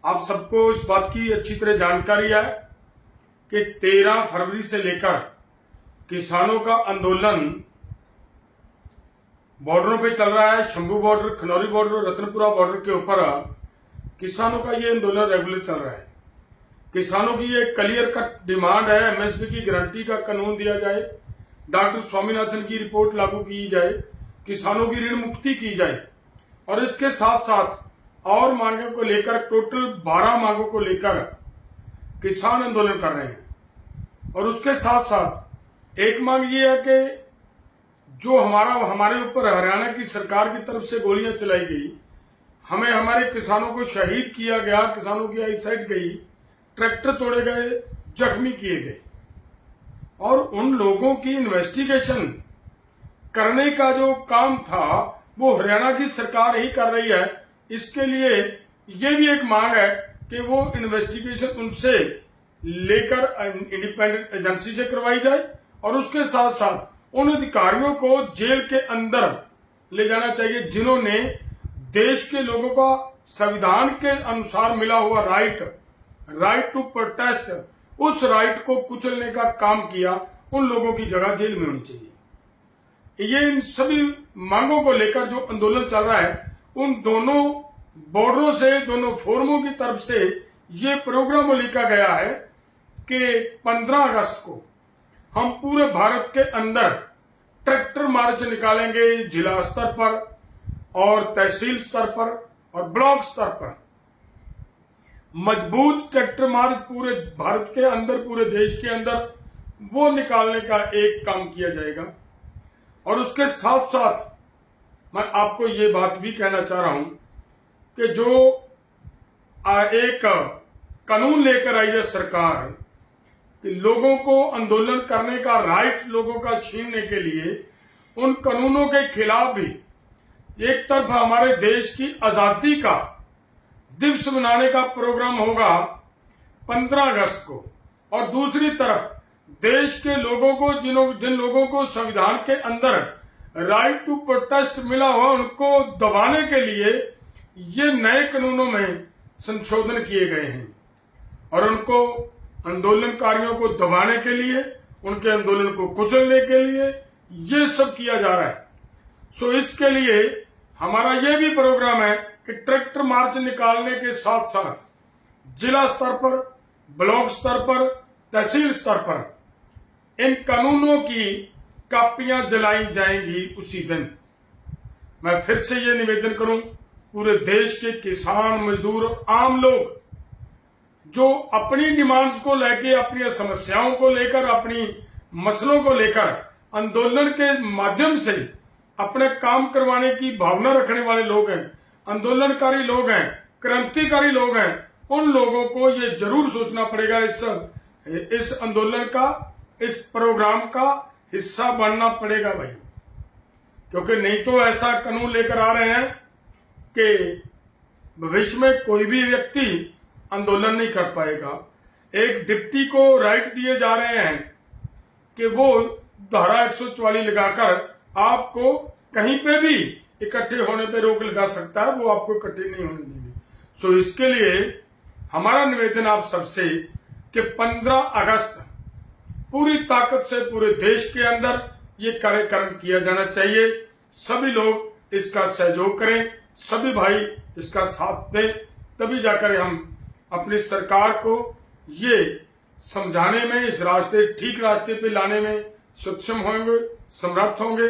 आप सबको इस बात की अच्छी तरह जानकारी है कि 13 फरवरी से लेकर किसानों का आंदोलन बॉर्डरों पे चल रहा है। Shambhu border, Khanauri border, Ratanpura border के ऊपर किसानों का ये आंदोलन रेगुलर चल रहा है। किसानों की ये क्लियर कट डिमांड है, एमएसपी की गारंटी का कानून दिया जाए, डॉक्टर स्वामीनाथन की रिपोर्ट लागू की जाए, किसानों की ऋण मुक्ति की जाए और इसके साथ साथ और मांगों को लेकर टोटल 12 मांगों को लेकर किसान आंदोलन कर रहे हैं। और उसके साथ साथ एक मांग ये है कि जो हमारे ऊपर हरियाणा की सरकार की तरफ से गोलियां चलाई गई, हमें हमारे किसानों को शहीद किया गया, किसानों की आईसाइट गई, ट्रैक्टर तोड़े गए, जख्मी किए गए और उन लोगों की इन्वेस्टिगेशन करने का जो काम था वो हरियाणा की सरकार ही कर रही है। इसके लिए ये भी एक मांग है कि वो इन्वेस्टिगेशन उनसे लेकर इंडिपेंडेंट एजेंसी से करवाई जाए और उसके साथ साथ उन अधिकारियों को जेल के अंदर ले जाना चाहिए जिन्होंने देश के लोगों का संविधान के अनुसार मिला हुआ राइट टू प्रोटेस्ट, उस राइट को कुचलने का काम किया। उन लोगों की जगह जेल में होनी चाहिए। ये इन सभी मांगों को लेकर जो आंदोलन चल रहा है, उन दोनों बॉर्डरों से, दोनों फोरमों की तरफ से ये प्रोग्राम लिखा गया है कि 15 अगस्त को हम पूरे भारत के अंदर ट्रैक्टर मार्च निकालेंगे, जिला स्तर पर और तहसील स्तर पर और ब्लॉक स्तर पर। मजबूत ट्रैक्टर मार्च पूरे भारत के अंदर, पूरे देश के अंदर वो निकालने का एक काम किया जाएगा। और उसके साथ साथ मैं आपको ये बात भी कहना चाह रहा हूं कि जो एक कानून लेकर आई है सरकार कि लोगों को आंदोलन करने का राइट लोगों का छीनने के लिए, उन कानूनों के खिलाफ भी एक तरफ हमारे देश की आजादी का दिवस मनाने का प्रोग्राम होगा 15 अगस्त को और दूसरी तरफ देश के लोगों को, जिन लोगों को संविधान के अंदर राइट टू प्रोटेस्ट मिला हुआ, उनको दबाने के लिए ये नए कानूनों में संशोधन किए गए हैं और उनको आंदोलनकारियों को दबाने के लिए, उनके आंदोलन को कुचलने के लिए ये सब किया जा रहा है। सो इसके लिए हमारा ये भी प्रोग्राम है कि ट्रैक्टर मार्च निकालने के साथ साथ जिला स्तर पर, ब्लॉक स्तर पर, तहसील स्तर पर इन कानूनों की कापियां जलाई जाएंगी उसी दिन। मैं फिर से ये निवेदन करूं, पूरे देश के किसान, मजदूर, आम लोग जो अपनी डिमांड्स को लेकर, अपनी समस्याओं को लेकर, अपनी मसलों को लेकर आंदोलन के माध्यम से अपने काम करवाने की भावना रखने वाले लोग हैं, आंदोलनकारी लोग हैं, क्रांतिकारी लोग हैं, उन लोगों को ये जरूर सोचना पड़ेगा, इस आंदोलन का, इस प्रोग्राम का हिस्सा बनना पड़ेगा भाई। क्योंकि नहीं तो ऐसा कानून लेकर आ रहे हैं कि भविष्य में कोई भी व्यक्ति आंदोलन नहीं कर पाएगा। एक डिप्टी को राइट दिए जा रहे हैं कि वो धारा 144 लगाकर आपको कहीं पे भी इकट्ठे होने पे रोक लगा सकता है, वो आपको इकट्ठे नहीं होने देंगे। सो इसके लिए हमारा निवेदन आप सबसे कि 15 अगस्त पूरी ताकत से पूरे देश के अंदर ये कार्यक्रम किया जाना चाहिए। सभी लोग इसका सहयोग करें, सभी भाई इसका साथ दें, तभी जाकर हम अपनी सरकार को ये समझाने में, इस रास्ते, ठीक रास्ते पे लाने में सक्षम होंगे, समर्थ होंगे।